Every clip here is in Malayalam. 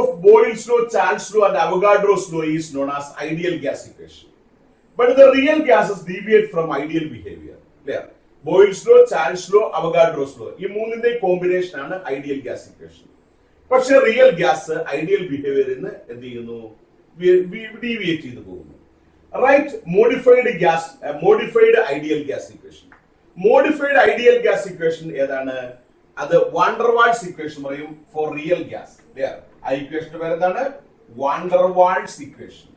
of Boyle's law, Chance law, and Avogadro's law is known as ideal gas equation. But the real gases deviate from ideal behavior. Clear? Boyle's law, Chance law, Avogadro's law. ഈ മൂന്നിന്റെ കോമ്പിനേഷൻ ആണ് ഐഡിയൽ ഗ്യാസ് ഇക്വേഷൻ. പക്ഷെ റിയൽ ഗ്യാസ് ഐഡിയൽ ബിഹേവിയറിൽ നിന്ന് എന്ത് ചെയ്യുന്നു? ഡീവിയേറ്റ് ചെയ്തു പോകുന്നു. Right? Modified ideal gas equation. Modified ideal gas equation ഏതാണ്? അത് വാണ്ടർവാൾസ് ഇക്വേഷൻ പറയും ഫോർ റിയൽ ഗ്യാസ്. ആ ഇക്വേഷന്റെ പേര് എന്താണ്? Van der Waals equation.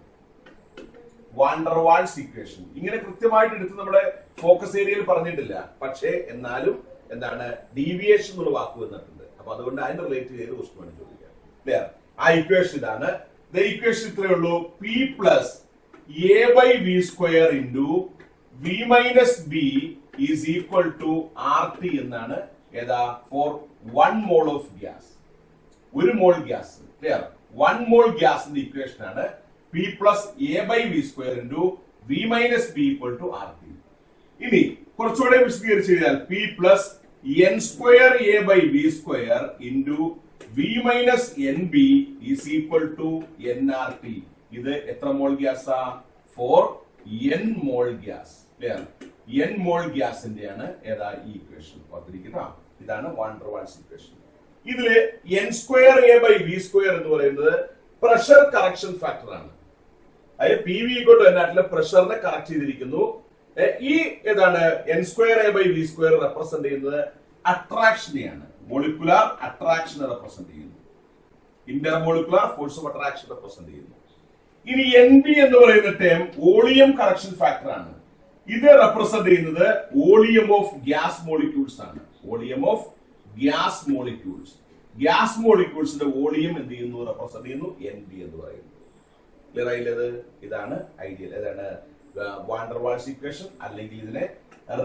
വാണ്ടർവാൾസ് ഇക്വേഷൻ ഇങ്ങനെ കൃത്യമായിട്ട് എടുത്ത് നമ്മുടെ ഫോക്കസ് ഏരിയയിൽ പറഞ്ഞിട്ടില്ല. പക്ഷേ എന്നാലും എന്താണ് ഡീവിയേഷൻ എന്നുള്ള വാക്ക് വന്നിട്ടുണ്ട്. അപ്പൊ അതുകൊണ്ട് അതിന്റെ റിലേറ്റ് ചെയ്ത് ക്വസ്റ്റ്യൻ വേണം ചോദിക്കാം. ക്ലിയർ? ആ ഇക്വേഷൻ ഇതാണ്. ഇക്വേഷൻ ഇത്രയേ ഉള്ളൂ. P plus A by V square into V minus B is equal to R T എന്നാണ്. ഏതാ? For 1 mole of gas. ഒരു മോൾ ഗ്യാസ്. ക്ലിയർ? 1 mole ഗ്യാസിന്റെ ഇക്വേഷൻ ആണ് P plus A by V square into V minus B equal to R T. ഇനി കുറച്ചുകൂടെ വിശദീകരിച്ച് കഴിഞ്ഞാൽ P plus N square A by V square into V minus N B is equal to N R T. ഇത് എത്ര മോൾ ഗ്യാസാ? 4 n mole gas. Clear? n mole ഗ്യാസിന്റെ ആണ് ഏതാ ഈ ഇക്വേഷൻ. ഓർത്തിരിക്കുക, ഇതാണ് വാണ്ടർവാൾസ് ഇക്വേഷൻ. ഇതില് n square A by V square എന്ന് പറയുന്നത് പ്രഷർ കറക്ഷൻ ഫാക്ടർ ആണ്. അതായത് പി വി ഇക്കോട്ട് എന്നാട്ടിലെ പ്രഷറിനെ കറക്റ്റ് ചെയ്തിരിക്കുന്നു. ഈ ഏതാണ് n square A by V square represent ചെയ്യുന്നത് അട്രാക്ഷനെയാണ്. മോളിക്കുലാർ അട്രാക്ഷനെ റെപ്രസെന്റ് ചെയ്യുന്നു. Intermolecular force of attraction represent ചെയ്യുന്നു. ഇനി എൻ ബി എന്ന് പറയുന്ന ടേം വോളിയം കറക്ഷൻ ഫാക്ടർ ആണ്. ഇത് റെപ്രസെന്റ് ചെയ്യുന്നത് വോളിയം ഓഫ് ഗ്യാസ് മോളിക്യൂൾസ് ആണ്. Volume of gas molecules. Gas മോളിക്യൂൾസിന്റെ വോളിയം എന്ത് ചെയ്യുന്നു? റെപ്രസെന്റ് ചെയ്യുന്നു എൻ ബി എന്ന് പറയുന്നു. ക്ലിയർ ആയില്ലത്? ഇതാണ് ഐഡിയൽ. ഏതാണ്? വാണ്ടർവാൾസ് ഇക്വേഷൻ, അല്ലെങ്കിൽ ഇതിനെ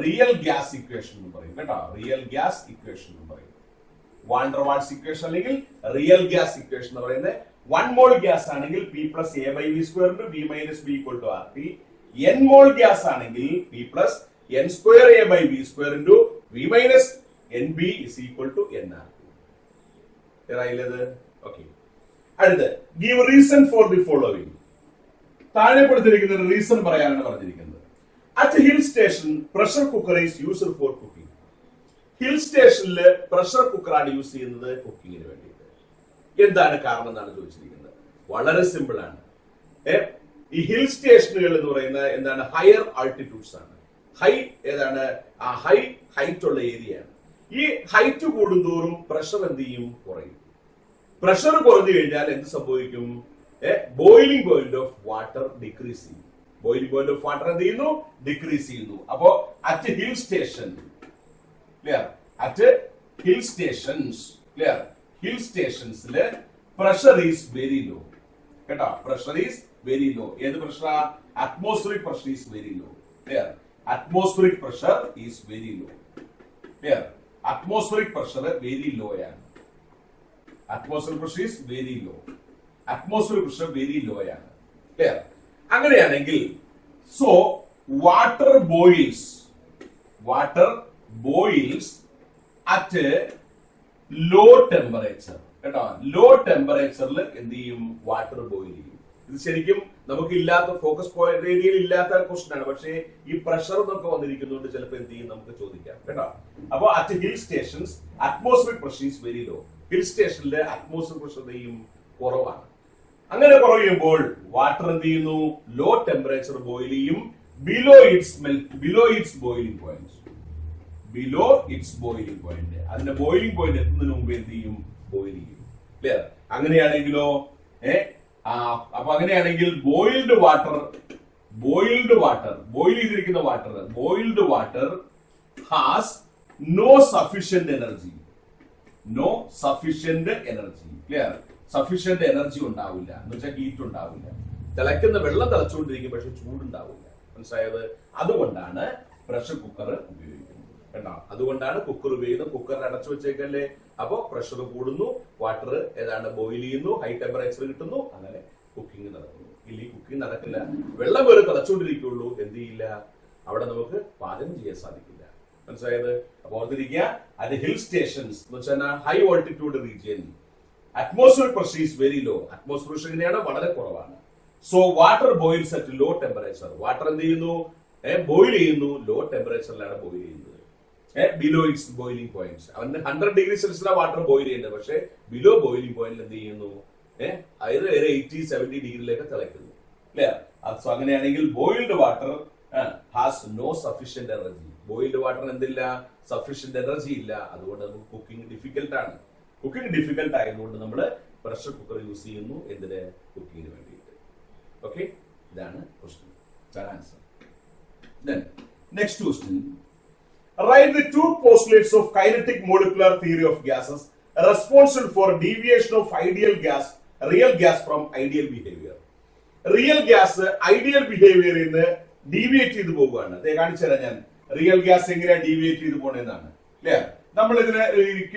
റിയൽ ഗ്യാസ് ഇക്വേഷൻ എന്ന് പറയും. കേട്ടോ? റിയൽ ഗ്യാസ് ഇക്വേഷൻ എന്ന് പറയും. വാണ്ടർവാൾസ് ഇക്വേഷൻ അല്ലെങ്കിൽ റിയൽ ഗ്യാസ് ഇക്വേഷൻ എന്ന് പറയുന്നത് 1 മോൾ ഗ്യാസ് ആണെങ്കിൽ P plus A by V square into V minus B equal to R T. n mole gas ആണെങ്കിൽ P plus N square A by V square into V minus N B is equal to N R T. Clear ആയില്ലത്? ഓക്കെ. അടുത്ത് give reason for the following. താഴെ കൊടുത്തിരിക്കുന്ന റീസൺ പറയാനാണ് പറഞ്ഞിരിക്കുന്നത്. At hill station pressure cooker is used for cooking. Hill സ്റ്റേഷനിൽ പ്രഷർ കുക്കറാണ് യൂസ് ചെയ്യുന്നത് കുക്കിങ്ങിന് വേണ്ടിയിട്ട്. എന്താണ് കാരണം എന്നാണ് ചോദിച്ചിരിക്കുന്നത്. വളരെ സിമ്പിൾ ആണ്. ഈ ഹിൽ സ്റ്റേഷനുകൾ എന്ന് പറയുന്നത് എന്താണ്? ഹയർ ആൾട്ടിറ്റ്യൂഡ്സ് ആണ്. ഹൈ ഏതാണ്? ആ ഹൈറ്റ് ഉള്ള ഏരിയ ആണ്. ഈ ഹൈറ്റ് കൂടുന്തോറും പ്രഷർ എന്ത് ചെയ്യും? കുറയും. പ്രഷർ കുറഞ്ഞു കഴിഞ്ഞാൽ എന്ത് സംഭവിക്കും? Boiling point of water decrease ചെയ്യും. ബോയിലിംഗ് പോയിന്റ് ഓഫ് വാട്ടർ എന്ത് ചെയ്യുന്നു? ഡിക്രീസ് ചെയ്യുന്നു. അപ്പോ at hill station, clear? At hill stations, clear? Hill സ്റ്റേഷൻസില് പ്രഷർ ഈസ് വെരി ലോ. കേട്ടോ? Pressure is very low. ഏത് പ്രഷറാ? Atmospheric pressure is very low. Clear? Atmospheric pressure is very low. Clear? Atmospheric pressure very low ആണ്. Atmospheric pressure is very low. Atmospheric pressure very low ആണ്. ക്ലിയർ? അങ്ങനെയാണെങ്കിൽ so water boils at low temperature. കേട്ടോ? ലോ ടെമ്പറേച്ചറിൽ എന്ത് ചെയ്യും? വാട്ടർ ബോയിൽ ചെയ്യും. ഇത് ശരിക്കും നമുക്ക് ഇല്ലാത്ത ഫോക്കസ് പോയിന്റ് ഏരിയയിൽ ഇല്ലാത്ത ക്വസ്റ്റൻ ആണ്. പക്ഷേ ഈ പ്രഷർ എന്നൊക്കെ വന്നിരിക്കുന്നതുകൊണ്ട് ചിലപ്പോൾ എന്ത് ചെയ്യും? നമുക്ക് ചോദിക്കാം. കേട്ടോ? അപ്പൊ at hill stations atmospheric pressure is very low. Hill സ്റ്റേഷനിലെ അറ്റ്മോസ്ഫിയറിക് പ്രഷർ എന്ത് ചെയ്യും? കുറവാണ്. അങ്ങനെ കുറയുമ്പോൾ വാട്ടർ എന്ത് ചെയ്യുന്നു? ലോ ടെമ്പറേച്ചർ ബോയിൽ ചെയ്യും. Below its boiling point. Below its boiling point. അതിന്റെ ബോയിലിംഗ് പോയിന്റ് എത്തുന്നതിന് മുമ്പ് എന്ത് ചെയ്യും? ബോയിൽ ചെയ്യും. ക്ലിയർ? അങ്ങനെയാണെങ്കിലോ അപ്പൊ അങ്ങനെയാണെങ്കിൽ ബോയിൽഡ് വാട്ടർ ബോയിൽ ചെയ്തിരിക്കുന്ന water has no sufficient energy. Clear? Sufficient energy ഉണ്ടാവില്ല എന്ന് വെച്ചാൽ ഹീറ്റ് ഉണ്ടാവില്ല. തിളയ്ക്കുന്ന വെള്ളം തിളച്ചുകൊണ്ടിരിക്കും, പക്ഷെ ചൂടുണ്ടാവില്ല. മനസ്സിലായത്? അതുകൊണ്ടാണ് പ്രഷർ കുക്കർ ഉപയോഗിക്കുന്നത്. കേട്ടോ? അതുകൊണ്ടാണ് കുക്കർ ഉപയോഗിക്കുന്നത്. കുക്കറിൽ അടച്ചു വെച്ചേക്കല്ലേ? അപ്പോ പ്രഷർ കൂടുന്നു, വാട്ടർ ഏതാണ്? ബോയിൽ ചെയ്യുന്നു, ഹൈ ടെമ്പറേച്ചർ കിട്ടുന്നു, അങ്ങനെ കുക്കിംഗ് നടക്കുന്നു. ഇല്ല, കുക്കിംഗ് നടക്കില്ല. വെള്ളം വേറെ തിളച്ചുകൊണ്ടിരിക്കുള്ളൂ. എന്ത് ചെയ്യില്ല? അവിടെ നമുക്ക് പാചകം ചെയ്യാൻ സാധിക്കില്ല. മനസ്സിലായത്? അപ്പൊ ഓർത്തിരിക്കുക, അത് ഹിൽ സ്റ്റേഷൻസ് എന്ന് വെച്ചാൽ high altitude region, atmosphere pressure is very low. Atmosphere pressure എങ്ങനെയാണ്? വളരെ കുറവാണ്. So water boils at low temperature. Water എന്ത് ചെയ്യുന്നു? ബോയിൽ ചെയ്യുന്നു. ലോ ടെമ്പറേച്ചറിലാണ് ബോയിൽ ചെയ്യുന്നത്. Below its boiling point. അവന് 100 ഡിഗ്രി സെൽഷ്യസിലാണ് വാട്ടർ ബോയിൽ ചെയ്യുന്നത്. പക്ഷെ ബിലോ ബോയിലിംഗ് പോയിന്റിൽ എന്ത് ചെയ്യുന്നു? അതായത് 80-70 ഡിഗ്രിയിലേക്ക് തിളയ്ക്കുന്നു. ക്ലിയർ? സോ അങ്ങനെയാണെങ്കിൽ boiled water has no sufficient energy. Boiled വാട്ടറിന് എന്തില്ല? സഫീഷ്യന്റ് എനർജി ഇല്ല. അതുകൊണ്ട് നമുക്ക് കുക്കിംഗ് ഡിഫിക്കൽട്ട് ആണ്. കുക്കിംഗ് ഡിഫിക്കൽട്ട് ആയതുകൊണ്ട് നമ്മൾ പ്രഷർ കുക്കർ യൂസ് ചെയ്യുന്നു. എന്തിന്? കുക്കിങ്ങിന് വേണ്ടിയിട്ട്. ഓക്കെ, ഇതാണ് ക്വസ്റ്റ്യൻ. ഇതാണ് answer. Then next question. Write the two postulates of kinetic molecular theory of gases responsible for deviation of ideal gas, real gas from ideal behavior. Real gas ideal ബിഹേവിയറിൽ നിന്ന് ഡീവിയേറ്റ് ചെയ്ത് പോകുകയാണ്. അതേ കാണിച്ചു തരാം ഞാൻ. റിയൽ ഗ്യാസ് എങ്ങനെയാ ഡീവിയേറ്റ് ചെയ്ത് പോണെന്നാണ്. അല്ലേ? നമ്മൾ ഇതിനെ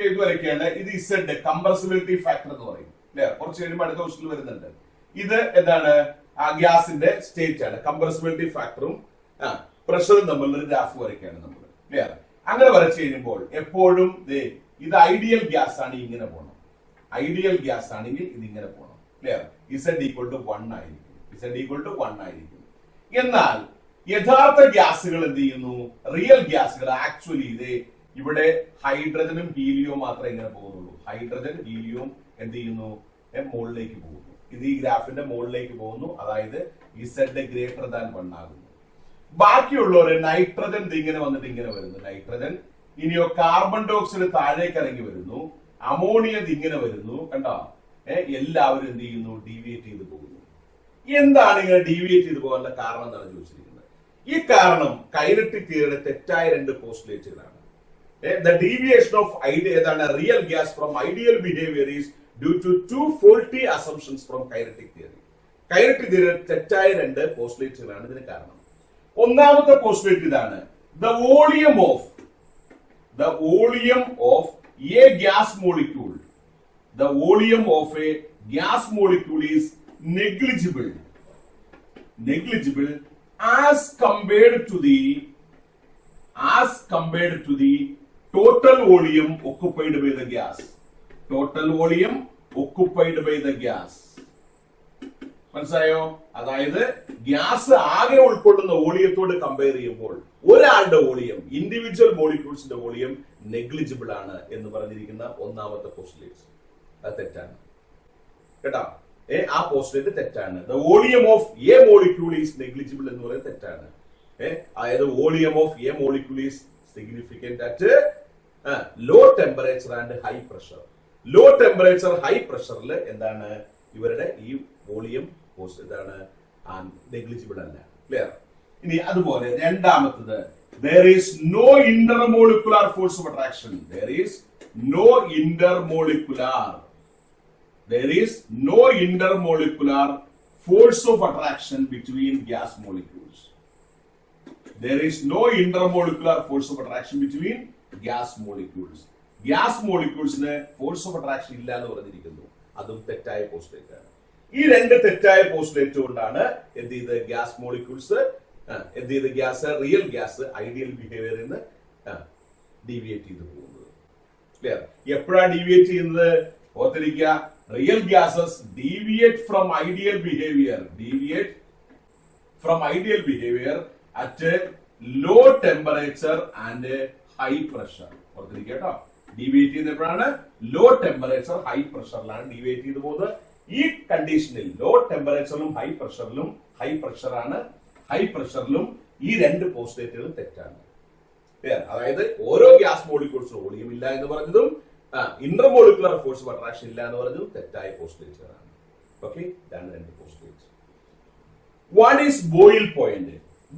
ഇത് വരയ്ക്കുകയാണ്. ഇത് ഇസഡ് കംപ്രസിബിലിറ്റി ഫാക്ടർ എന്ന് പറയും. അല്ലേ? കുറച്ച് കഴിയുമ്പോൾ അടുത്ത ക്വസ്റ്റിൽ വരുന്നുണ്ട്. ഇത് എന്താണ്? ആ ഗ്യാസിന്റെ സ്റ്റേറ്റ് ആണ്. കംപ്രസിബിലിറ്റി ഫാക്ടറും പ്രഷറും തമ്മിലൊരു ഗ്രാഫ് വരയ്ക്കുകയാണ് നമ്മൾ. ക്ലിയർ? അങ്ങനെ വരച്ചു കഴിയുമ്പോൾ എപ്പോഴും ഇത് ഐഡിയൽ ഗ്യാസ് ആണ്, ഇങ്ങനെ പോകണം. ഐഡിയൽ ഗ്യാസ് ആണെങ്കിൽ ഇത് ഇങ്ങനെ പോകണം. ക്ലിയർ? ഇസഡ് ഈക്വൽ ടു 1 ആയിരിക്കും. ഇസഡ് ഈക്വൽ ടു 1 ആയിരിക്കും. എന്നാൽ യഥാർത്ഥ ഗ്യാസുകൾ എന്ത് ചെയ്യുന്നു? റിയൽ ഗ്യാസുകൾ ആക്ച്വലി ഇവിടെ ഹൈഡ്രജനും ഹീലിയവും മാത്രമേ ഇങ്ങനെ പോകുന്നുള്ളൂ. ഹൈഡ്രജൻ ഹീലിയവും എന്ത് ചെയ്യുന്നു? മുകളിലേക്ക് പോകുന്നു. ഇത് ഈ ഗ്രാഫിന്റെ മുകളിലേക്ക് പോകുന്നു. അതായത് ഇസഡ് ഗ്രേറ്റർ ദാൻ 1 ആകുന്നു. ബാക്കിയുള്ളവര് നൈട്രജൻ ഇങ്ങനെ വന്നിട്ട് ഇങ്ങനെ വരുന്നു. നൈട്രജൻ ഇനിയോ കാർബൺ ഡൈ ഓക്സൈഡ് താഴേക്ക് ഇറങ്ങി വരുന്നു. അമോണിയ ഇങ്ങനെ വരുന്നു. കണ്ടോ? എല്ലാവരും എന്ത് ചെയ്യുന്നു? ഡീവിയേറ്റ് ചെയ്ത് പോകുന്നു. എന്താണ് ഇങ്ങനെ ഡീവിയേറ്റ് ചെയ്ത് പോകാനുള്ള കാരണം എന്നാണ് ചോദിച്ചിരിക്കുന്നത്. ഈ കാരണം കൈനറ്റിക് തിയറിയുടെ തെറ്റായ 2 പോസ്റ്റുലേറ്റുകളാണ്. The deviation of real gas from ideal behavior is due to 2 faulty assumptions from kinetic theory. Kinetic theory തെറ്റായ 2 പോസ്റ്റുലേറ്റുകളാണ് ഇതിന് കാരണം. ഒന്നാമത്തെ പോസ്റ്റുലേറ്റ് ഇതാണ്. The volume of a gas molecule. The volume of a gas molecule is negligible as compared to the total volume occupied by the gas. Total volume occupied by the gas. മനസ്സിലായോ? അതായത് ഗ്യാസ് ആകെ ഉൾക്കൊള്ളുന്ന വോളിയത്തോട് കമ്പയർ ചെയ്യുമ്പോൾ ഒരാളുടെ വോളിയം, ഇൻഡിവിജ്വൽ മോളിക്യൂൾസിന്റെ വോളിയം നെഗ്ലിജിബിൾ ആണ് എന്ന് പറഞ്ഞിരിക്കുന്ന ഒന്നാമത്തെ പോസ്റ്റുലേറ്റ് അത് തെറ്റാണ്. കേട്ടോ? ആ പോസ്റ്റുലേറ്റ് തെറ്റാണ്. The volume of a molecule is negligible എന്ന് പറയുന്നത് തെറ്റാണ്. അതായത് volume of a molecule is significant at low temperature and high pressure. Low temperature high പ്രഷറിൽ എന്താണ്? ഇവരുടെ ഈ വോളിയം ഇതാണ് നെഗ്ലിജിബിൾ അല്ല. ക്ലിയർ? ഇനി അതുപോലെ രണ്ടാമത്തത്, there is no intermolecular force of attraction. There is no intermolecular force of attraction between gas molecules. There is no intermolecular force of attraction between gas molecules. Gas മോളിക്യൂൾസിന് ഫോഴ്സ് ഓഫ് അട്രാക്ഷൻ ഇല്ല എന്ന് പറഞ്ഞിരിക്കുന്നു. അതും തെറ്റായ പോസ്റ്റുലേറ്റ് ആണ്. ഈ 2 തെറ്റായ പോസ്റ്റുലേറ്റ് കൊണ്ടാണ് എന്ത് ചെയ്ത് gas molecules gas real gas ideal ബിഹേവിയറിൽ നിന്ന് ഡീവിയേറ്റ് ചെയ്ത് പോകുന്നത്. ക്ലിയർ? എപ്പോഴാണ് ഡീവിയേറ്റ് ചെയ്യുന്നത്? ഓർത്തിരിക്കുക, real gases deviate from ideal behaviour at low temperature and high pressure. ഓർത്തിരിക്കുക കേട്ടോ. ഡീവിയേറ്റ് ചെയ്യുന്നപ്പോഴാണ് ലോ ടെമ്പറേച്ചർ ഹൈ പ്രഷറിലാണ് ഡീവിയേറ്റ് ചെയ്ത് പോകുന്നത്. ഈ കണ്ടീഷനിൽ ലോ ടെമ്പറേച്ചറിലും ഹൈ പ്രഷറിലും ഈ 2 പോസ്റ്റുലേറ്റുകളും തെറ്റാണ്. അതായത് ഓരോ ഗ്യാസ് മോളിക്യൂൾസിനും വോളിയം ഇല്ല എന്ന് പറഞ്ഞതും ഇന്റർമോളിക്കുലർ ഫോഴ്സ് ഓഫ് അട്രാക്ഷൻ ഇല്ല എന്ന് പറഞ്ഞതും തെറ്റായ പോസ്റ്റുലേറ്റുകളാണ്. ഓക്കെ, ഇതാണ് 2 postulate. What is Boyle point?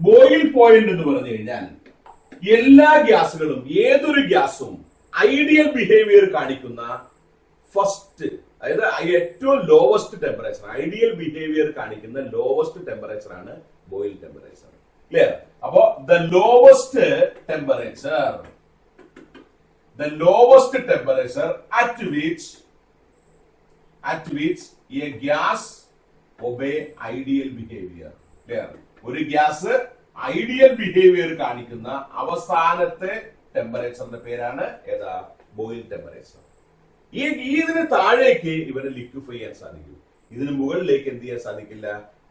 Boyle point എന്ന് പറഞ്ഞു കഴിഞ്ഞാൽ എല്ലാ ഗ്യാസുകളും, ഏതൊരു ഗ്യാസും ഐഡിയൽ ബിഹേവിയർ കാണിക്കുന്ന ഫസ്റ്റ്, അതായത് ഏറ്റവും ലോവസ്റ്റ് ടെമ്പറേച്ചർ, ഐഡിയൽ ബിഹേവിയർ കാണിക്കുന്ന ലോവസ്റ്റ് ടെമ്പറേച്ചർ ആണ് ബോയിൽ ടെമ്പറേച്ചർ. ക്ലിയർ? അപ്പോ the lowest temperature at which a gas obey ideal behavior. Clear? ഒരു ഗ്യാസ് ഐഡിയൽ ബിഹേവിയർ കാണിക്കുന്ന അവസാനത്തെ ടെമ്പറേച്ചറിന്റെ പേരാണ് ബോയിൽ ടെമ്പറേച്ചർ. ഇതിന് താഴേക്ക് ഇവനെ ലിക്വിഫൈ ചെയ്യാൻ സാധിക്കും. ഇതിന് മുകളിലേക്ക് എന്ത് ചെയ്യാൻ സാധിക്കില്ല?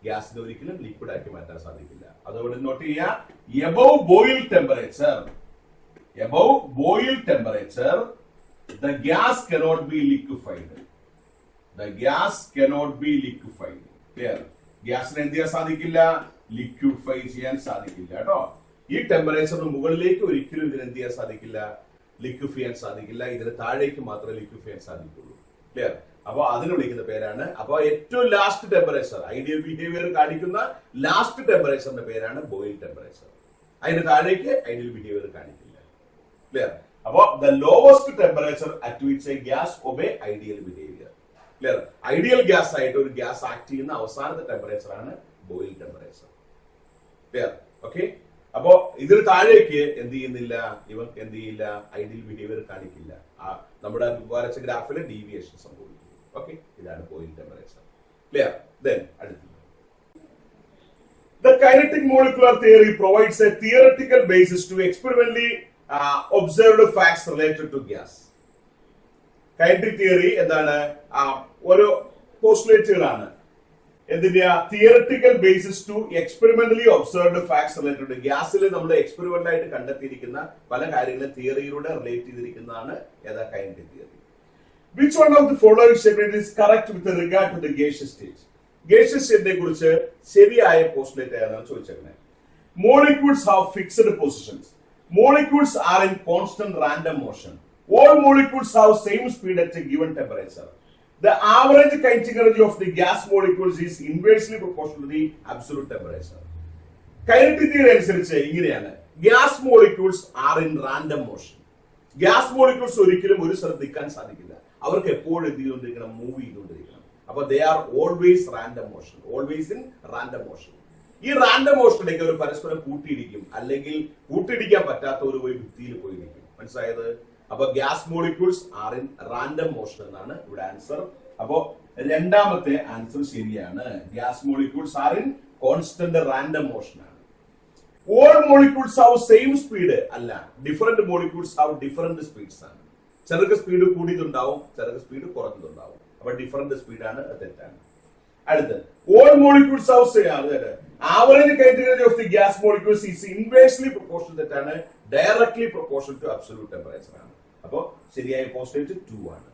ഗ്യാസിനെ ഒരിക്കലും ലിക്വിഡ് ആക്കി മാറ്റാൻ സാധിക്കില്ല. അതുകൊണ്ട് നോട്ട് ചെയ്യുക, above Boyle temperature the gas cannot be liquefied. Clear? ഗ്യാസിനെ എന്ത് ചെയ്യാൻ സാധിക്കില്ല? ലിക്വിഫൈ ചെയ്യാൻ സാധിക്കില്ല കേട്ടോ. ഈ ടെമ്പറേച്ചറിന് മുകളിലേക്ക് ഒരിക്കലും ഇതിന് എന്ത് ചെയ്യാൻ സാധിക്കില്ല? ലിക്വിഫൈ ചെയ്യാൻ സാധിക്കില്ല. ഇതിന് താഴേക്ക് മാത്രമേ ലിക്വിഫൈ ചെയ്യാൻ സാധിക്കുള്ളൂ. ക്ലിയർ? അപ്പൊ അതിന് വിളിക്കുന്ന പേരാണ്, അപ്പൊ ഏറ്റവും ലാസ്റ്റ് ടെമ്പറേച്ചർ, ഐഡിയൽ ബിഹേവിയർ കാണിക്കുന്ന ലാസ്റ്റ് ടെമ്പറേച്ചറിന്റെ പേരാണ് ബോയിൽ ടെമ്പറേച്ചർ. അതിന് താഴേക്ക് ഐഡിയൽ ബിഹേവിയർ കാണിക്കില്ല. ക്ലിയർ? അപ്പൊ the lowest temperature at which a gas obey ideal behaviour. Clear? Ideal gas ആയിട്ട് ഒരു ഗ്യാസ് ആക്ട് ചെയ്യുന്ന അവസാനത്തെ ടെമ്പറേച്ചർ ആണ് ബോയിൽ ടെമ്പറേച്ചർ. ക്ലിയർ? ഓക്കെ. അപ്പോ ഇതിന് താഴേക്ക് എന്ത് ചെയ്യുന്നില്ല, ഇവൻ എന്ത് ചെയ്യില്ല, ഐഡിയൽ ബിഹേവിയർ കാണിക്കില്ല. നമ്മുടെ വരച്ച ഗ്രാഫിൽ ഡീവിയേഷൻ സംഭവിക്കും. ഓക്കെ, ഇതാണ് ബോയിൽ ടെമ്പറേച്ചർ. ക്ലിയർ? ദെൻ അടുത്തത്, the kinetic molecular theory provides a theoretical basis to experimentally observed facts related to gas. Kinetic theory എന്താണ്? ഒരു പോസ്റ്റുലേറ്റുകളാണ്. എന്തിന്റെ? Theoretical basis to experimentally observed facts related to ഗ്യാസിൽ നമ്മൾ എക്സ്പെരിമെന്റ് ആയിട്ട് കണ്ടെത്തിയിരിക്കുന്ന പല കാര്യങ്ങളും തിയറിയിലൂടെ റിലേറ്റ് ചെയ്തിരിക്കുന്നതാണ് ഏതാ? Kinetic theory. Which one of the following statement is correct with regard to the gaseous state? Gaseous state കുറിച്ച് ശരിയായ പോസ്റ്റുലേറ്റ് ഏതാണ് ചോദിച്ചേക്കുന്നത്. Molecules have fixed positions. Molecules are in constant random motion. All molecules have same speed at a given temperature. The average kinetic energy of the gas molecules is inversely proportional to the absolute temperature. Kinetic theory അനുസരിച്ച് ഇങ്ങനെയാണ്, gas molecules are in random motion. Gas molecules ഒരിക്കലും ഒരു സ്ഥലത്ത് നിൽക്കാൻ സാധിക്കില്ല. അവർക്ക് എപ്പോഴും എന്ത് ചെയ്തുകൊണ്ടിരിക്കണം? മൂവ് ചെയ്തുകൊണ്ടിരിക്കണം. അപ്പൊ they are always random motion, always in random motion. ഈ റാൻഡം മോഷനിലേക്ക് അവർ പരസ്പരം കൂട്ടിയിടിക്കും, അല്ലെങ്കിൽ കൂട്ടിയിടിക്കാൻ പറ്റാത്ത ഒരു പോയി ഭിത്തിയിൽ പോയിരിക്കും. മനസ്സിലായത്? അപ്പൊ gas molecules are in random motion എന്നാണ് ഇവിടെ ആൻസർ. അപ്പോ രണ്ടാമത്തെ ആൻസർ ശരിയാണ്. Gas molecules are in constant random motion ആണ്. All molecules have same speed അല്ല, different molecules have different speeds ആണ്. ചിലർക്ക് സ്പീഡ് കൂടിയതുണ്ടാവും, ചിലർക്ക് സ്പീഡ് കുറഞ്ഞതുണ്ടാവും. അപ്പൊ ഡിഫറെന്റ് സ്പീഡാണ്, തെറ്റാണ്. അടുത്ത്, all molecules have average kinetic energy of the gas molecules is inversely proportional, തെറ്റാണ്. Directly proportional to absolute temperature ആണ്. അപ്പോ ശരിയായ പോസ്റ്റേറ്റ് 2 ആണ്.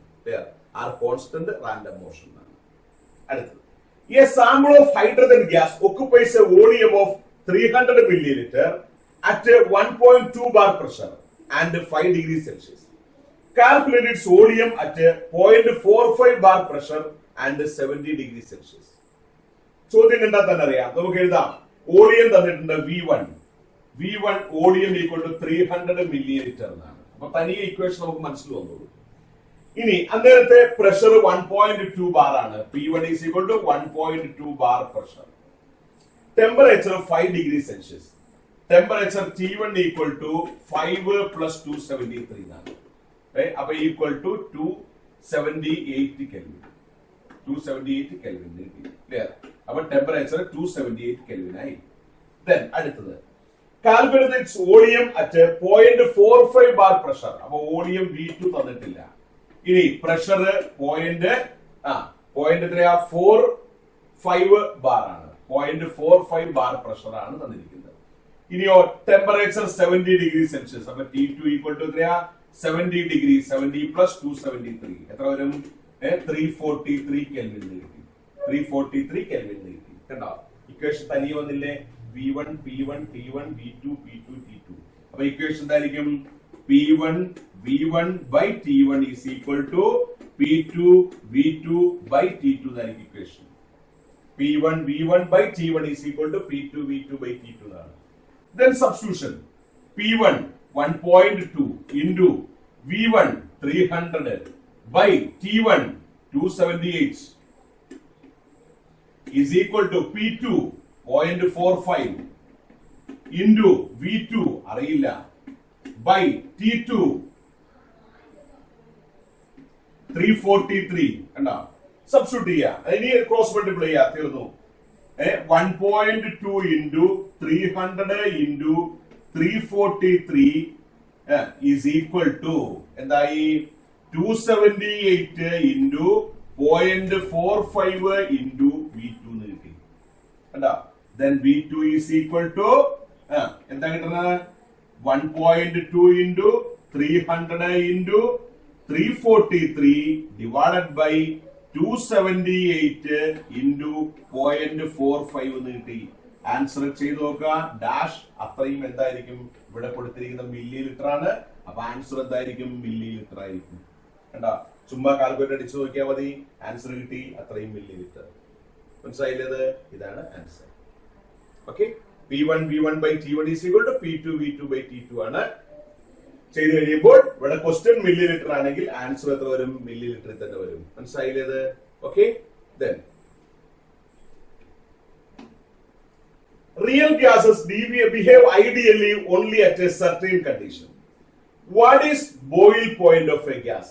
ആർ കോൺസ്റ്റന്റ് റാൻഡം മോഷൻ ആണ്. അടുത്തത്, A sample of hydrogen gas occupies a volume of 300 milliliter at 1.2 bar pressure and 5 degrees Celsius. Calculate its volume at 0.45 bar pressure and 70 degrees Celsius. ചോദ്യം കണ്ടാൽ തന്നെ അറിയാം. നമുക്ക് എഴുതാം. വോളിയം തന്നിട്ടുണ്ട് V1 volume equal to 300 milliliter എന്നാണ്. അപ്പൊ തനിയെ ഇക്വേഷൻ നമുക്ക് മനസ്സിൽ വന്നോളൂ. ഇനി അന്നേരത്തെ പ്രഷർ 1.2 ബാർ ആണ്. P1 is equal to 1.2 bar pressure. Temperature 5 degree Celsius. Temperature T1 equal to 5 plus 273 ആണ്. അപ്പൊ equal to 278 kelvin. 278 kelvin clear? അപ്പൊ ടെമ്പറേച്ചർ 278 കെൽവിൻ ആയി. ദെൻ അടുത്തത്, calculate its volume at 0.45 bar pressure. അപ്പൊ വോളിയം V2 തന്നിട്ടില്ല. ഇനി പ്രഷർ പോയിന്റ് 45 ബാർ ആണ്. 0.45 ബാർ പ്രഷർ ആണ് തന്നിരിക്കുന്നത്. ഇനിയോ ടെമ്പറേച്ചർ 70 ഡിഗ്രി സെൽഷ്യസ്. അപ്പൊ T2 equal to 70 degree. 70 plus 273 എത്ര വരും? 343 കെൽവിൻ കിട്ടി. 343 കെൽവിൻ കിട്ടി. കണ്ടോ? ഇക്വേഷൻ തനിയെ വന്നില്ലേ? V1 P1 T1 V2 P2 T2. അപ്പൊ ഇക്വേഷൻ എന്തായിരിക്കും? P1 V1 by T1 is equal to P2 V2 by T2 എന്നായിരിക്കും equation. P1 V1 by T1 is equal to P2 V2 by T2 എന്നാണ്. Then substitution. P1 1.2 into V1 300 by T1 278 is equal to P2 0.45 into V2 അറിയില്ല by T2 343. കണ്ടോ? സബ്സ്റ്റിറ്റ്യൂട്ട് ചെയ്യാം. ഇനി ക്രോസ് മൾട്ടിപ്ലൈ ചെയ്യാം. തീർന്നു. 1.2 into 300 into 343 is equal to എന്തായി? 278 into 0.45 into V2 എന്ന് കിട്ടി കണ്ടോ. Then V2 is equal to എന്താ കിട്ടുന്നത് 1.2 into 300 into 343 divided by 278 into 0.45 എന്ന് കിട്ടി. ആൻസർ ചെയ്ത് നോക്കുക. ഡാഷ് അത്രയും എന്തായിരിക്കും ഇവിടെ കൊടുത്തിരിക്കുന്ന മില്ലി ലിറ്റർ ആണ്. അപ്പൊ ആൻസർ എന്തായിരിക്കും മില്ലി ലിറ്റർ ആയിരിക്കും. കണ്ടാ ചുമ്മാ കാൽക്കുലേറ്റർ അടിച്ചു നോക്കിയാൽ മതി, ആൻസർ കിട്ടി അത്രയും മില്ലി ലിറ്റർ. മനസ്സിലായില്ലത്? ഇതാണ് answer. Okay, P1 V1 by T1 is equal to P2 V2 by T2 ആണ്. ചെയ്ത് കഴിയുമ്പോൾ ഇവിടെ ക്വസ്റ്റ്യൻ മില്ലി ലിറ്റർ ആണെങ്കിൽ ആൻസർ എത്ര വരും? മില്ലി ലിറ്ററിൽ തന്നെ വരും. മനസ്സിലായില്ലത്? Okay, then real gases behave ideally only at a certain condition. What is boil point of a gas?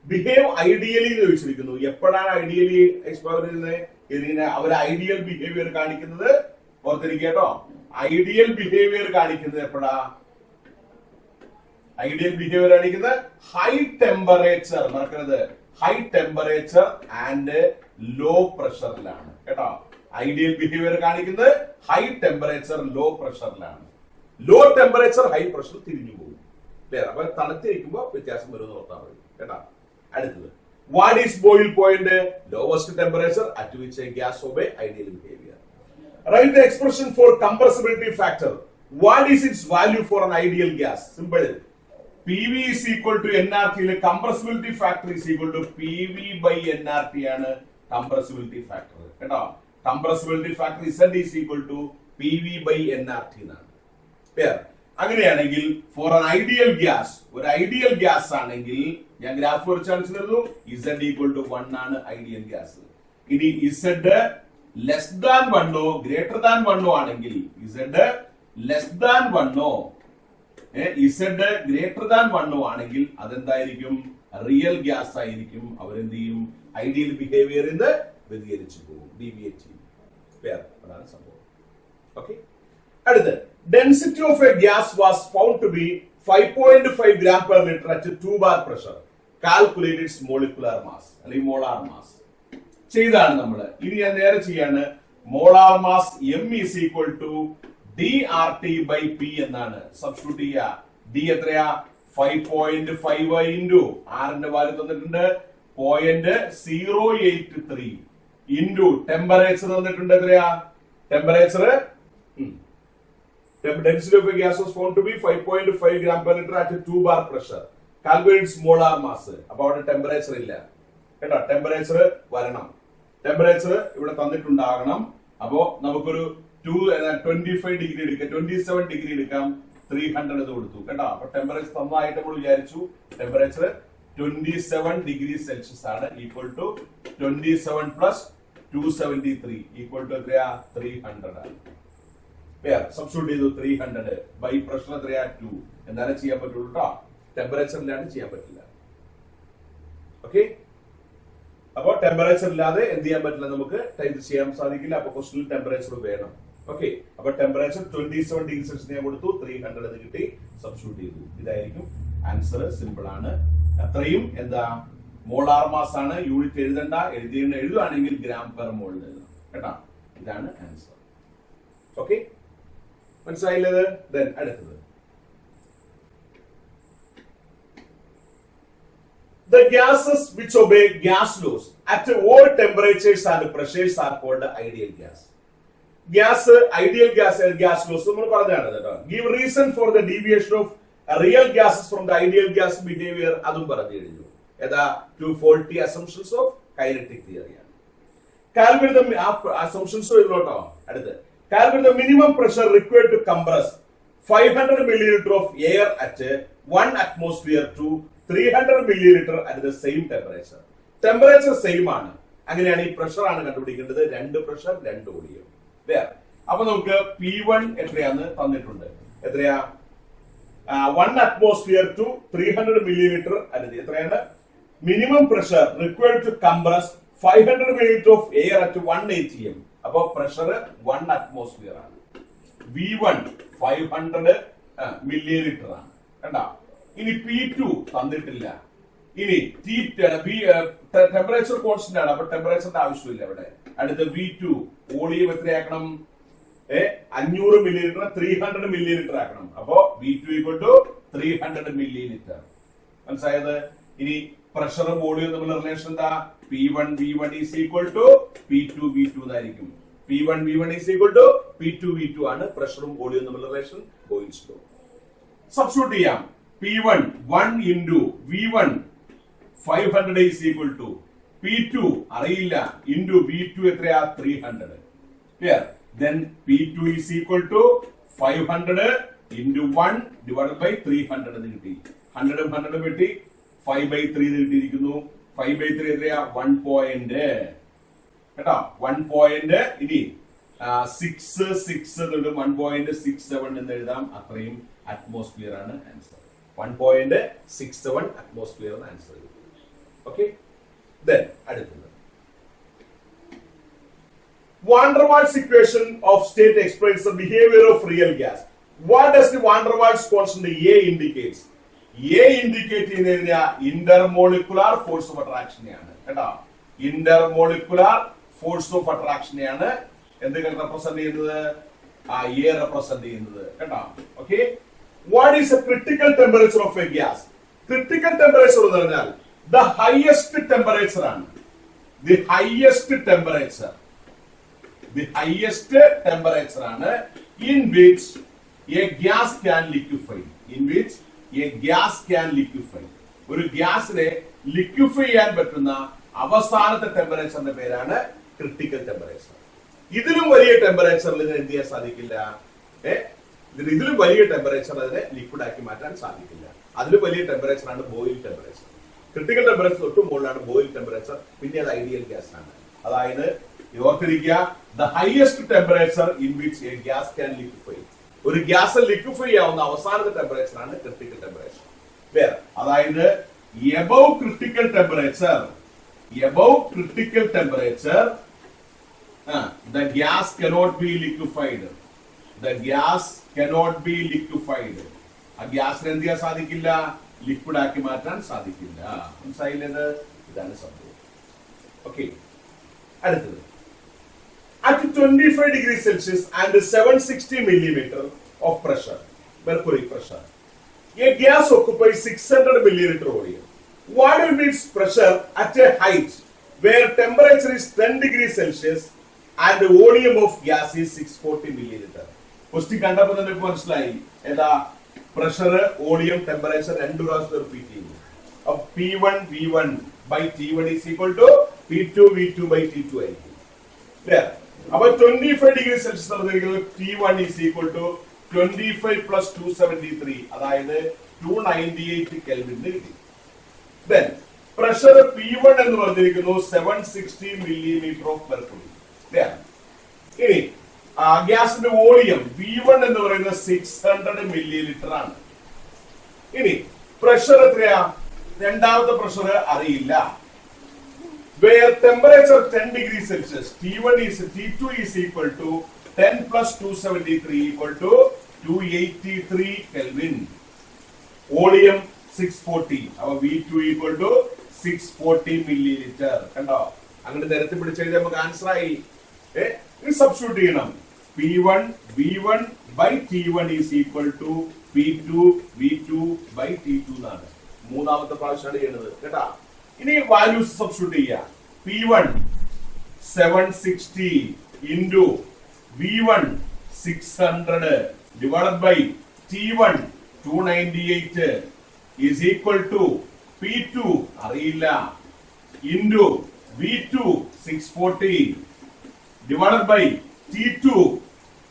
Behave ideally എന്ന് ചോദിച്ചിരിക്കുന്നു. എപ്പോഴാണ് ഐഡിയലി എക്സ്പ്ലോർ ചെയ്യുന്നത്? ഇതിനെ അവർ ഐഡിയൽ ബിഹേവിയർ കാണിക്കുന്നത് ഓർത്തിരിക്കട്ടോ. ഐഡിയൽ ബിഹേവിയർ കാണിക്കുന്നത് എപ്പോഴാ? ഐഡിയൽ ബിഹേവിയർ കാണിക്കുന്നത് ഹൈ ടെമ്പറേച്ചർ, മറക്കരുത്, ഹൈ ടെമ്പറേച്ചർ ആൻഡ് ലോ പ്രഷറിലാണ് കേട്ടോ. ഐഡിയൽ ബിഹേവിയർ കാണിക്കുന്നത് ഹൈ ടെമ്പറേച്ചർ ലോ പ്രഷറിലാണ്. ലോ ടെമ്പറേച്ചർ ഹൈ പ്രഷർ തിരിഞ്ഞു പോകും. ക്ലിയർ? അപ്പൊ തണുത്തിരിക്കുമ്പോൾ വ്യത്യാസം വരുമെന്ന് ഓർത്താൽ മതി കേട്ടോ. അടുത്തത്, what is Boyle point? Lowest temperature at which a gas obey ideal behaviour. Write the expression for compressibility factor. What is its value for an ideal gas? Simple. PV is equal to nRT. Compressibility factor is equal to PV by nRT ആണ് കംപ്രസിബിലിറ്റി ഫാക്ടർ കേട്ടോ. Compressibility factor Z is equal to PV by nRT എന്നാണ്. ക്ലിയർ? അങ്ങനെയാണെങ്കിൽ ഫോർ an ഐഡിയൽ ഗ്യാസ്, ഒരു ഐഡിയൽ ഗ്യാസ് ആണെങ്കിൽ ഞാൻ ഗ്രാഫ് വരച്ച് കാണിച്ചിരുന്നു. Z equal to 1 ആണ് ഐഡിയൽ ഗ്യാസ്. ഇനി Z less than 1 greater than 1 ആണെങ്കിൽ, Z less than 1 Z greater than 1 ആണെങ്കിൽ അതെന്തായിരിക്കും? റിയൽ ഗ്യാസ് ആയിരിക്കും. അവരെന്ത് ചെയ്യും? ഐഡിയൽ ബിഹേവിയറിൽ നിന്ന് വ്യതിചലിച്ചു പോകും, ഡീവിയേറ്റ് ചെയ്യും. അതാണ് സംഭവം. ഓക്കെ, അടുത്ത്, density of a gas was found to be 5.5 gram per liter at 2 bar pressure. Calculate its molecular mass അല്ലെങ്കിൽ മോളാർ മാസ്. ചെയ്താണ് നമ്മള്. ഇനി ഞാൻ നേരെ ചെയ്യാണ്. Molar mass M is equal to DRT by P എന്നാണ്. സബ്സ്റ്റിറ്റ്യൂട്ട് ചെയ്യുക. D എത്രയാ? 5.5 into ആറിന്റെ വാല്യൂ തന്നിട്ടുണ്ട് 0.083 into ടെമ്പറേച്ചർ തന്നിട്ടുണ്ട് എത്രയാ? Temperature density of a gas was found to be 5.5 gram per liter at 2 bar pressure. Calculate molar mass. അപ്പൊ അവിടെ ടെമ്പറേച്ചർ ഇല്ല കേട്ടോ. ടെമ്പറേച്ചർ വരണം. ടെമ്പറേച്ചർ ഇവിടെ തന്നിട്ടുണ്ടാകണം. അപ്പോ നമുക്കൊരു 25 ഡിഗ്രി എടുക്കാം, 27 ഡിഗ്രി എടുക്കാം. 300 ഇത് കൊടുത്തു കേട്ടോ. അപ്പൊ ടെമ്പറേച്ചർ തന്നതായിട്ട് നമ്മൾ വിചാരിച്ചു. ടെമ്പറേച്ചർ 27 ഡിഗ്രി സെൽഷ്യസ് ആണ്. Equal to 27 plus 273 equal to എത്രയാ? 300 ആണ്. സബ്സ്റ്റിറ്റ്യൂട്ട് ചെയ്തു. 300 ബൈ പ്രഷർ എത്രയാ? 2. എന്നാലും ചെയ്യാൻ പറ്റുള്ളൂ കേട്ടോ. ടെമ്പറേച്ചർ ഇല്ലാണ്ട് ചെയ്യാൻ പറ്റില്ല. ഓക്കെ, അപ്പൊ ടെമ്പറേച്ചർ ഇല്ലാതെ എന്ത് ചെയ്യാൻ പറ്റില്ല? നമുക്ക് ഇത് ചെയ്യാൻ സാധിക്കില്ല. അപ്പൊ ക്വസ്റ്റനിൽ ടെമ്പറേച്ചർ വേണം. ഓക്കെ, അപ്പൊ ടെമ്പറേച്ചർ 27 ഡിഗ്രി സെൽഷ്യസ് ഞാൻ കൊടുത്തു. 300 എന്ന് കിട്ടി. സബ്സ്റ്റിറ്റ്യൂട്ട് ചെയ്തു. ഇതായിരിക്കും ആൻസർ. സിമ്പിൾ ആണ്. അത്രയും എന്താ മോളാർ മാസ് ആണ്. യൂണിറ്റ് എഴുതണ്ട. എഴുതുകയാണെങ്കിൽ ഗ്രാം പെർ മോൾ എഴുതണം കേട്ടോ. ഇതാണ് ആൻസർ. ഓക്കെ, മനസ്സിലായില്ലത്? ദെൻ അടുത്തത്, the gases which obey gas laws at all temperatures and pressures are called ideal gas. Ideal gas laws നമ്മൾ പറഞ്ഞതാണ് കേട്ടോ. Give reason for the deviation of real gases from the ideal gas behavior. അതും പറഞ്ഞു കഴിഞ്ഞു. ഏതാ? 2 faulty assumptions of kinetic theory ആണ്. Calculate the assumptions എഴുതോട്ടോ. അടുത്ത്, calculate the minimum pressure required to compress 500 milliliter of air at 1 atmosphere to 300 milliliter at the same temperature. Temperature same ആണ്. അങ്ങനെയാണ് ഈ പ്രഷർ ആണ് കണ്ടുപിടിക്കേണ്ടത്. 2 പ്രഷർ 2 വോളിയം. അപ്പൊ നമുക്ക് P1 എത്രയാന്ന് തന്നിട്ടുണ്ട്. എത്രയാ? 1 atmosphere to 300 milliliter at എത്രയാണ്? Minimum pressure required to compress 500 milliliter of air at 1 atm. അപ്പൊ പ്രഷർ 1 atmosphere ആണ്. V1 500 milliliter ആണ്. കണ്ടോ? ഇനി P2 തന്നിട്ടില്ല. ഇനി ടെമ്പറേച്ചർ കോൺസ്റ്റന്റ് ആണ്, അപ്പൊ ടെമ്പറേച്ചറിന്റെ ആവശ്യമില്ല ഇവിടെ. അടുത്ത് V2 വോളിയം എത്രയാക്കണം? 500 മില്ലി ലിറ്റർ 300 മില്ലി ലിറ്റർ ആക്കണം. അപ്പോ V2 equal to 300 milli litre. മനസ്സിലായത്? ഇനി പ്രഷറും വോളിയം തമ്മിലുള്ള റിലേഷൻ എന്താ? P1 V1 is equal to P2 V2 എന്നായിരിക്കും. P1 V1 is equal to P2 V2 ആണ് പ്രഷറും വോളിയം തമ്മിലുള്ള റിലേഷൻ. ബോയിൽസ് ലോ സബ്സ്റ്റിറ്റ്യൂട്ട് ചെയ്യാം. P1 1 into V1 500 is equal to P2 അറിയില്ല into V2 എത്രയാ? 300. Clear? Then P2 is equal to 500 into 1 divided by 300 എന്ന് കിട്ടി. 100 100 വെട്ടി 5/3 എന്ന് കിട്ടിയിരിക്കുന്നു. 5/3 എത്രയാ? 1 പോയിന്റ് കേട്ടോ. 1 പോയിന്റ്. ഇനി 6 1.67 എന്ന് എഴുതാം. അത്രയും അറ്റ്മോസ്ഫിയർ ആണ് ആൻസർ. 1.67 അറ്റ്മോസ്ഫിയർ ആണ് ആൻസർ. ഓക്കെ, അടുത്തത് Van der Waals equation of state explains the behavior of real gas. What does the Van der Waals constant A indicates? A indicate ചെയ്യുന്ന intermolecular force of attraction ആണ് കേട്ടോ. intermolecular force of attraction ആണ് എന്തൊക്കെ റെപ്രസെന്റ് ചെയ്യുന്നത്? A റെപ്രസെന്റ് ചെയ്യുന്നത് കേട്ടോ. Okay, what is the critical temperature of a gas? Critical temperature എന്ന് പറഞ്ഞാൽ the highest temperature ആണ്. The highest temperature ആണ് in which a gas can liquefy. In which a gas can liquefy. ഒരു ഗ്യാസിനെ ലിക്വിഫൈ ചെയ്യാൻ പറ്റുന്ന അവസാനത്തെ ടെമ്പറേച്ചറിന്റെ പേരാണ് ക്രിട്ടിക്കൽ ടെമ്പറേച്ചർ. ഇതിലും വലിയ ടെമ്പറേച്ചറിൽ ഇതിന് എന്ത് ചെയ്യാൻ സാധിക്കില്ല. ഇതിലും വലിയ ടെമ്പറേച്ചർ അതിനെ ലിക്വിഡ് ആക്കി മാറ്റാൻ സാധിക്കില്ല. അതിലും വലിയ ടെമ്പറേച്ചർ ആണ് ബോയിൽ ടെമ്പറേച്ചർ. ക്രിട്ടിക്കൽ ടെമ്പറേച്ചർ തൊട്ട് മുകളിലാണ് ബോയിൽ ടെമ്പറേച്ചർ. പിന്നെ അത് ഐഡിയൽ ഗ്യാസ് ആണ്. അതായത് ഓർത്തിരിക്കുക, the highest temperature in which a gas can liquefy. ഒരു ഗ്യാസ് ലിക്വിഫൈ ആവുന്ന അവസാനത്തെ ടെമ്പറേച്ചർ ആണ് ക്രിട്ടിക്കൽ ടെമ്പറേച്ചർ. വേറെ അതായത് above critical temperature the gas cannot be liquefied. ആ ഗ്യാസിനെ എന്ത് ചെയ്യാൻ സാധിക്കില്ല? ലിക്വിഡ് ആക്കി മാറ്റാൻ സാധിക്കില്ല. മനസ്സിലായില്ലേ? ഇതാണ് സംഭവം. ഓക്കെ, അടുത്തത് at 25 degrees Celsius and 760 millimeter of pressure, mercury pressure, a gas occupies 600 milliliter volume. What will be its pressure at a height where temperature is 10 degrees Celsius and the volume of gas is 640 milliliter? Question കണ്ടപ്പോൾ തന്നെ മനസ്സിലായി ഏതാ? പ്രഷർ, വോളിയം, ടെമ്പറേച്ചർ രണ്ടു പ്രാവശ്യം റിപ്പീറ്റ് ചെയ്യുന്നു. അപ്പോൾ P1 V1 by T1 is equal to P2 V2 by T2 ആയിരിക്കും. അപ്പൊ 25 ഡിഗ്രി സെൽഷ്യസ് തന്നിരിക്കുന്നത് T1 is equal to 25 plus 273, അതായത് 298 കെൽവിൻ കിട്ടി. Then പ്രഷർ P1 എന്ന് പറഞ്ഞിരിക്കുന്നു 760 millimeter of mercury. ഇനി ഗ്യാസിന്റെ വോളിയം V1 എന്ന് പറയുന്നത് 600 milliliter ആണ്. ഇനി പ്രഷർ എത്രയാ? രണ്ടാമത്തെ പ്രഷർ അറിയില്ല. Where temperature 10 degrees Celsius, T2 is equal to 10 plus 273 equal to 283 Kelvin. Volume 640. Our V2 equal to 640 milliliter. കണ്ടോ? അങ്ങനെ നിരത്തി പിടിച്ചെഴുതി നമുക്ക് ആൻസർ ആയി. ഇത് സബ്സ്റ്റിറ്റ്യൂട്ട് ചെയ്യണം. P1 V1 by T1 is equal to P2 V2 by T2 എന്നാണ്. മൂന്നാമത്തെ പ്രാവശ്യമാണ് ചെയ്യുന്നത് കേട്ടാ. ഇനി വാല്യൂസ് സബ്സ്റ്റിറ്റ്യൂട്ട് ചെയ്യുക. P1 760 into V1 600 divided by T1 298 is equal to P2 അറിയില്ല into V2 640 divided by T2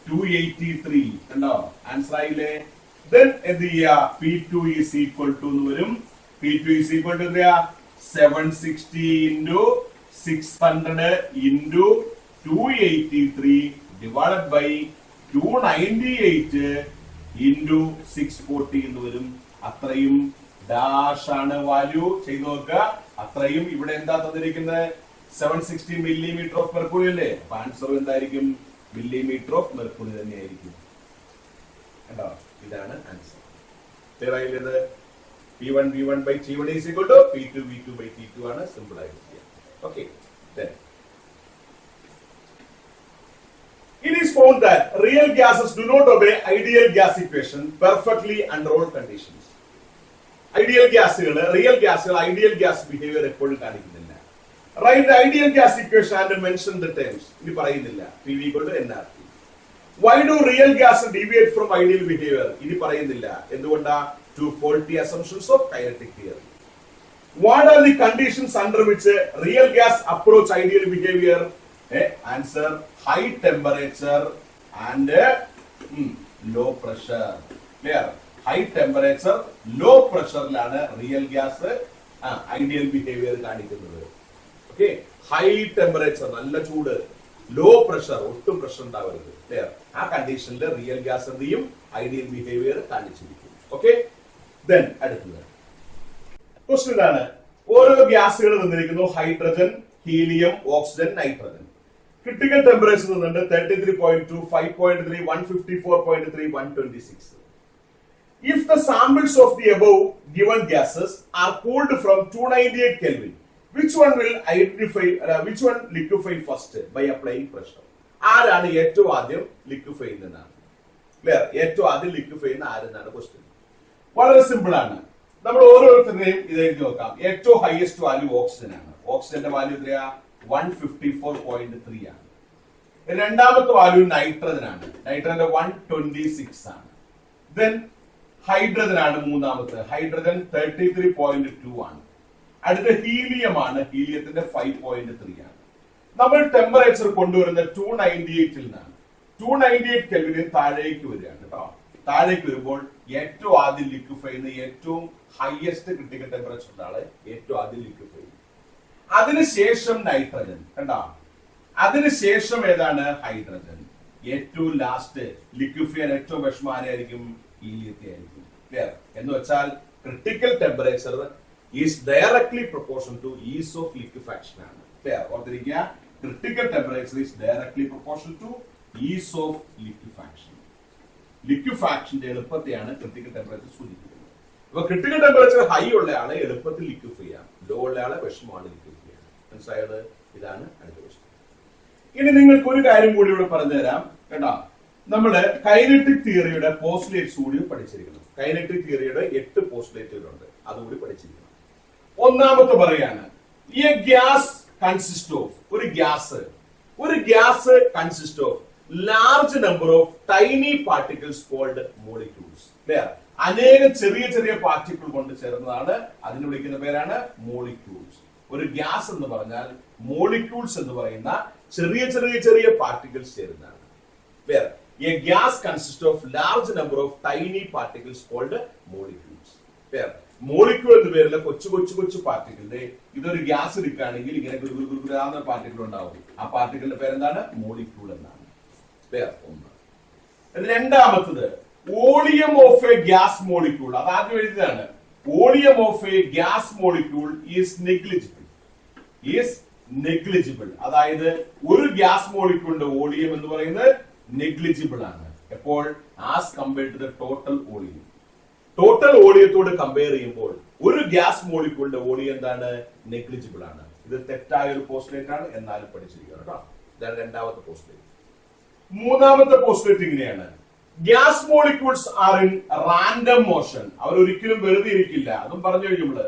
283. കണ്ടോ? ആൻസർ ആയില്ലേ? Then എന്ത് ചെയ്യുക? P2 is equal to എന്ന് വരും. P2 is equal to 760 into 600 into 283 divided by 298 into 640 എന്ന് വരും. അത്രയും ഡാഷ് ആണ് വാല്യൂ. ചെയ്തു നോക്കുക. അത്രയും ഇവിടെ എന്താ തന്നിരിക്കുന്നത്? 760 millimeter of mercury അല്ലേ? അപ്പൊ ആൻസർ എന്തായിരിക്കും? millimeter of mercury തന്നെയായിരിക്കും. കണ്ടോ? ഇതാണ് ആൻസർ. ക്ലിയർ ആയില്ലേ? P1 V1 by T1 is equal to P2 V2 by T2 ആണ് സിമ്പിൾ ആയിട്ട് ചെയ്യാം. Okay, then it is found that real gases do not obey ideal gas equation perfectly under all conditions. Ideal gasകൾ റിയൽ ഗ്യാസുകൾ ഐഡിയൽ ഗ്യാസ് ബിഹേവിയർ എപ്പോഴും കാണിക്കുന്നില്ല. Write the ideal gas equation and mention the terms. ഇനി പറയുന്നില്ല. PV equal to nRT. Why do real gases deviate from ideal behavior? ഇനി പറയുന്നില്ല. എന്തുകൊണ്ടാ? Two faulty assumptions of kinetic theory. What are the conditions under which real gas approach ideal behavior? Answer: high temperature and low pressure. Clear? High temperature, low pressure ലാണ് റിയൽ ഗ്യാസ് ഐഡിയൽ ബിഹേവിയർ കാണിക്കുന്നത്. ഓക്കെ, ഹൈ ടെമ്പറേച്ചർ നല്ല ചൂട്, ലോ പ്രഷർ ഒട്ടും പ്രഷർ ഉണ്ടാവരുത്. ക്ലിയർ? ആ കണ്ടീഷനിൽ റിയൽ ഗ്യാസ് എന്ത് ചെയ്യും? ഐഡിയൽ ബിഹേവിയർ കാണിച്ചിരിക്കും. ഓക്കെ, ദെൻ അടുത്തത് ക്വസ്റ്റ്യൻ ഇതാണ്. ഓരോ ഗ്യാസുകൾ തന്നിരിക്കുന്നു. Hydrogen, helium, oxygen, nitrogen. Critical temperature തന്നിട്ടുണ്ട് 33.2, 5.3, 154.3, 126. If the samples of the above given gases are cooled from 298 Kelvin, which one liquefy first by applying pressure? ആരാണ് ഏറ്റവും ആദ്യം ലിക്വിഫൈ ചെയ്യുന്നതാണ്? ക്ലിയർ? ഏറ്റവും ആദ്യം ലിക്വിഫൈ ചെയ്യുന്ന ആരെന്നാണ് ക്വസ്റ്റ്യൻ. വളരെ സിമ്പിൾ ആണ്. നമ്മൾ ഓരോരുത്തരുടെയും ഇത് എഴുതി നോക്കാം. ഏറ്റവും ഹയസ്റ്റ് വാല്യൂ ഓക്സിജൻ ആണ്. ഓക്സിജന്റെ വാല്യൂ എത്രയാ? 154.3 ആണ്. രണ്ടാമത്തെ വാല്യൂ നൈട്രജൻ ആണ്. നൈട്രജന്റെ 126 ആണ്. ദെൻ ഹൈഡ്രജൻ ആണ് മൂന്നാമത്തെ. ഹൈഡ്രജൻ 33.2 ആണ്. അടുത്ത ഹീലിയം ആണ്. ഹീലിയത്തിന്റെ 5.3 ആണ്. നമ്മൾ ടെമ്പറേച്ചർ കൊണ്ടുവരുന്ന 298 നിന്നാണ്. 298 കെൽവിന് താഴേക്ക് വരികയാണ് കേട്ടോ. താഴേക്ക് വരുമ്പോൾ ഏറ്റവും ആദ്യം ലിക്വിഫൈ ചെയ്യുന്ന ഏറ്റവും ഹയസ്റ്റ് ക്രിട്ടിക്കൽ ടെമ്പറേച്ചർ ഉള്ള ഏറ്റവും ആദ്യം ലിക്വിഫൈ ചെയ്യും. അതിനുശേഷം നൈട്രജൻ കണ്ടോ. അതിനുശേഷം ഏതാണ്? ഹൈഡ്രജൻ. ഏറ്റവും ലാസ്റ്റ് ലിക്വിഫൈ ചെയ്യാൻ ഏറ്റവും വിഷമം ആരായിരിക്കും? ഹീലിയത്തെ ആയിരിക്കും. ക്ലിയർ? എന്ന് വെച്ചാൽ critical temperature is directly proportion to ease of liquefaction ആണ്. ക്ലിയർ? ഓർത്തിരിക്കുക, critical temperature is directly proportion to ease of liquefaction. ലിക്വിഫാക്ഷന്റെ എളുപ്പത്തെയാണ് ക്രിട്ടിക്കൽ ടെമ്പറേച്ചർ സൂചിപ്പിക്കുന്നത്. അപ്പൊ ക്രിട്ടിക്കൽ ടെമ്പറേച്ചർ ഹൈ ഉള്ള ആളെ എളുപ്പത്തിൽ ലിക്വിഫൈ ചെയ്യാം, ലോ ഉള്ള ആളെ വിഷമമാണ് ലിക്വിഫൈ ചെയ്യാൻ. മനസ്സിലായത്? ഇതാണ് അടുത്ത ക്വസ്റ്റ്യൻ. ഇനി നിങ്ങൾക്ക് ഒരു കാര്യം കൂടി ഇവിടെ പറഞ്ഞു തരാം കേട്ടോ. നമ്മള് കൈനറ്റിക് തിയറിയുടെ പോസ്റ്റുലേറ്റ്സ് കൂടി പഠിച്ചിരിക്കണം. കൈനറ്റിക് തിയറിയുടെ 8 പോസ്റ്റുലേറ്റുകളുണ്ട്, അതുകൂടി പഠിച്ചിരിക്കണം. ഒന്നാമത്തെ പറയാണ്, ഈ ഗ്യാസ് കൺസിസ്റ്റ് ഓഫ് ഒരു gas consist of large number of tiny particles called molecules. Clear? അനേകം ചെറിയ ചെറിയ പാർട്ടിക്കിൾ കൊണ്ട് ചേർന്നതാണ്. അതിന് വിളിക്കുന്ന പേരാണ് മോളിക്യൂൾസ്. ഒരു ഗ്യാസ് എന്ന് പറഞ്ഞാൽ മോളിക്യൂൾസ് എന്ന് പറയുന്ന ചെറിയ ചെറിയ ചെറിയ പാർട്ടിക്കിൾസ് ചേരുന്നതാണ്. Clear? A gas consists of large number of tiny particles called molecules. Molecule എന്ന് പേരിലെ കൊച്ചു കൊച്ചു കൊച്ചു പാർട്ടിക്കിളിന്റെ ഇതൊരു ഗ്യാസ് എടുക്കുകയാണെങ്കിൽ ഇങ്ങനെ ഗുരുഗുരുഗുരുന്ന പാർട്ടിക്കിൾ ഉണ്ടാവും. ആ പാർട്ടിക്കിളിന്റെ പേരെന്താണ്? മോളിക്യൂൾ എന്നാണ്. ഒന്ന്. രണ്ടാമത്തത് volume of a gas molecule. അത് ആദ്യം എഴുതിയതാണ്. Volume of a gas molecule is negligible. അതായത് ഒരു ഗ്യാസ് മോളിക്യൂളിന്റെ വോളിയം എന്ന് പറയുന്നത് നെഗ്ലിജിബിൾ ആണ്. എപ്പോൾ? As compared to the total volume. Total വോളിയത്തോട് കമ്പയർ ചെയ്യുമ്പോൾ ഒരു ഗ്യാസ് മോളിക്യൂളിന്റെ വോളിയം എന്താണ്? നെഗ്ലിജിബിൾ ആണ്. ഇത് തെറ്റായ ഒരു പോസ്റ്റുലേറ്റ് ആണ്, എന്നാലും പഠിച്ചിരിക്കുക കേട്ടോ. ഇതാണ് രണ്ടാമത്തെ പോസ്റ്റുലേറ്റ്. മൂന്നാമത്തെ പോസ്റ്റുലേറ്റ് ഇങ്ങനെയാണ്. Gas molecules are in random motion. അവർ ഒരിക്കലും വെറുതെ ഇരിക്കില്ല. അതും പറഞ്ഞു കഴിയുമ്പോൾ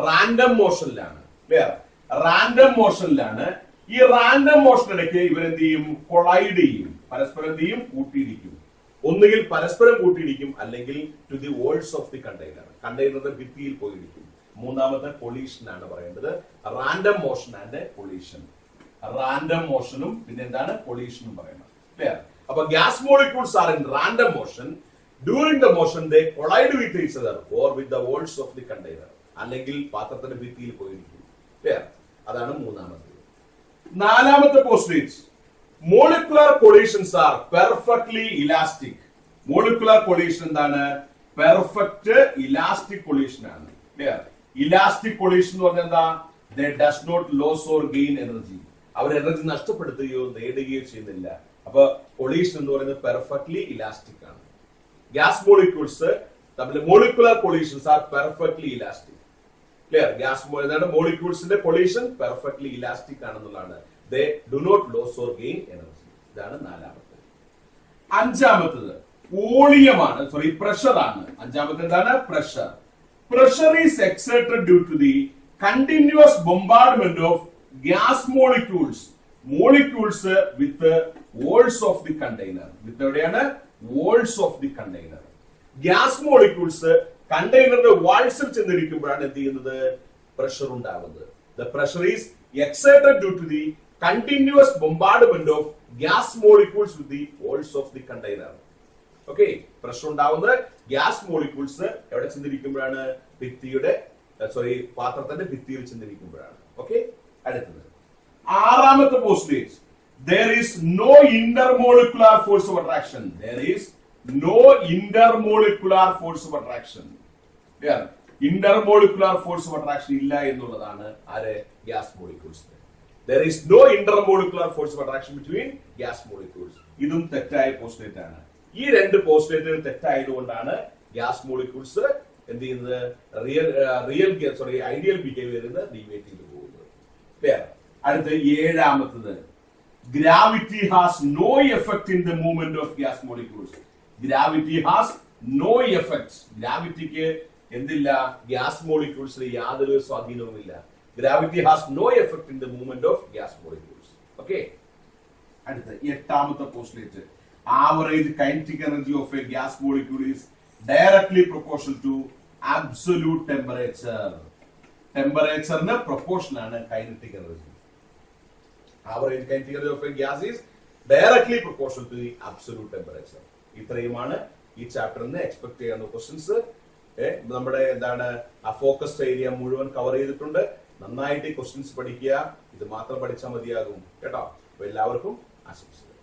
റാൻഡം മോഷനിലാണ്. ക്ലിയർ? റാൻഡം മോഷനിലാണ്. ഈ റാൻഡം മോഷനിടയ്ക്ക് ഇവരെന്ത് ചെയ്യും? കൊളൈഡ് ചെയ്യും. പരസ്പരം എന്ത് ചെയ്യും? കൂട്ടിയിടിക്കും. ഒന്നുകിൽ പരസ്പരം കൂട്ടിയിടിക്കും, അല്ലെങ്കിൽ to the walls of the container. കണ്ടെയ്നറുടെ ഭിത്തിയിൽ പോയിരിക്കും. മൂന്നാമത്തെ കൊളീഷൻ ആണ് പറയേണ്ടത്. Random motion and collision. Random മോഷനും പിന്നെ എന്താണ്? കൊളീഷനും പറയണം. ക്ലിയർ? അപ്പൊ gas molecules are in random motion. During the motion they collide with each other or with the walls of the container. അല്ലെങ്കിൽ പാത്രത്തിന്റെ ഭിത്തിയിൽ പോയിരിക്കും. ക്ലിയർ? അതാണ് മൂന്നാമത്തെ. നാലാമത്തെ postulate, molecular collisions are perfectly elastic. Molecular collision എന്താണ്? പെർഫെക്റ്റ് ഇലാസ്റ്റിക് കൊളീഷൻ ആണ്. ക്ലിയർ? ഇലാസ്റ്റിക് കൊളീഷൻ എന്ന് പറഞ്ഞാൽ എന്താ? They does not lose or gain energy. അവർ എനർജി നഷ്ടപ്പെടുത്തുകയോ നേടുകയോ ചെയ്യുന്നില്ല. അപ്പൊ കൊളീഷൻ എന്ന് പറയുന്നത് പെർഫെക്റ്റ്ലി ഇലാസ്റ്റിക് ആണ്. ഗ്യാസ് മോളിക്യൂൾസ് തമ്മിൽ molecular collisions are perfectly elastic. Clear? Gas മോളിക്യൂൾസിന്റെ കൊളീഷൻ പെർഫെക്റ്റ്ലി ഇലാസ്റ്റിക് ആണെന്നുള്ളതാണ്. They do not lose or gain energy. ഇതാണ് നാലാമത്തെ. അഞ്ചാമത്തത് വോളിയമാണ്, സോറി പ്രഷർ ആണ്. അഞ്ചാമത്തെ എന്താണ്? Pressure. Pressure is exerted due to the continuous bombardment of gas molecules with walls of the container. വിത്ത് എവിടെയാണ്? walls of the container. Gas molecules കണ്ടെയ്നറിന്റെ വാൾസിൽ ചെന്നിരിക്കുമ്പോഴാണ് എന്ത് ചെയ്യുന്നത്? പ്രഷർ ഉണ്ടാകുന്നത്. The pressure is exerted due to the continuous bombardment of gas molecules with the walls of the container. Okay, pressure ഉണ്ടാവുന്നത് ഗ്യാസ് മോളിക്യൂൾസ് എവിടെ ചെന്നിരിക്കുമ്പോഴാണ്? പാത്രത്തിന്റെ ഭിത്തിയിൽ ചെന്നിരിക്കുമ്പോഴാണ്. ഓക്കെ, അടുത്തത് ആറാമത്തെ postulate. There is no intermolecular force of attraction. There is no intermolecular force of attraction. Yeah. Intermolecular force of attraction ഇല്ല എന്നുള്ളതാണ് ആരെ? Gas molecules. There is no intermolecular force of attraction between gas molecules. ഇതും തെറ്റായ പോസ്റ്റ്ലേറ്റ് ആണ്. ഈ രണ്ട് പോസ്റ്റ്ലേറ്റുകൾ തെറ്റായതുകൊണ്ടാണ് ഗ്യാസ് മോളിക്യൂൾസ് എന്ത് ചെയ്യുന്നത്? ഐഡിയൽ ബിഹേവിയറിൽ നിന്ന് ഡീവിയേറ്റ് ചെയ്ത് പോകുന്നത്. അടുത്ത ഏഴാമത്തത്, gravity has no effect in the movement of gas molecules. Gravity has no effect. ഗ്രാവിറ്റിക്ക് എന്തില്ല? ഗ്യാസ് മോളിക്യൂൾസിൽ യാതൊരു സ്വാധീനവുമില്ല. Gravity has no effect in the movement of gas molecules. Okay. അടുത്ത എട്ടാമത്തെ postulate, average kinetic energy of a gas molecule is directly proportional to absolute temperature. ടെമ്പറേച്ചറിന് പ്രൊപ്പോർഷൻ ആണ് kinetic energy. Average kinetic energy of a gas is directly proportional to the absolute temperature. ഇത്രയുമാണ് ഈ ചാപ്റ്ററിന് എക്സ്പെക്ട് ചെയ്യുന്ന ക്വസ്റ്റ്യൻസ്. നമ്മുടെ എന്താണ് ആ ഫോക്കസ് ഏരിയ മുഴുവൻ കവർ ചെയ്തിട്ടുണ്ട്. നന്നായിട്ട് ഈ ക്വസ്റ്റ്യൻസ് പഠിക്കുക. ഇത് മാത്രം പഠിച്ചാൽ മതിയാകും കേട്ടോ. അപ്പൊ എല്ലാവർക്കും ആശംസകൾ.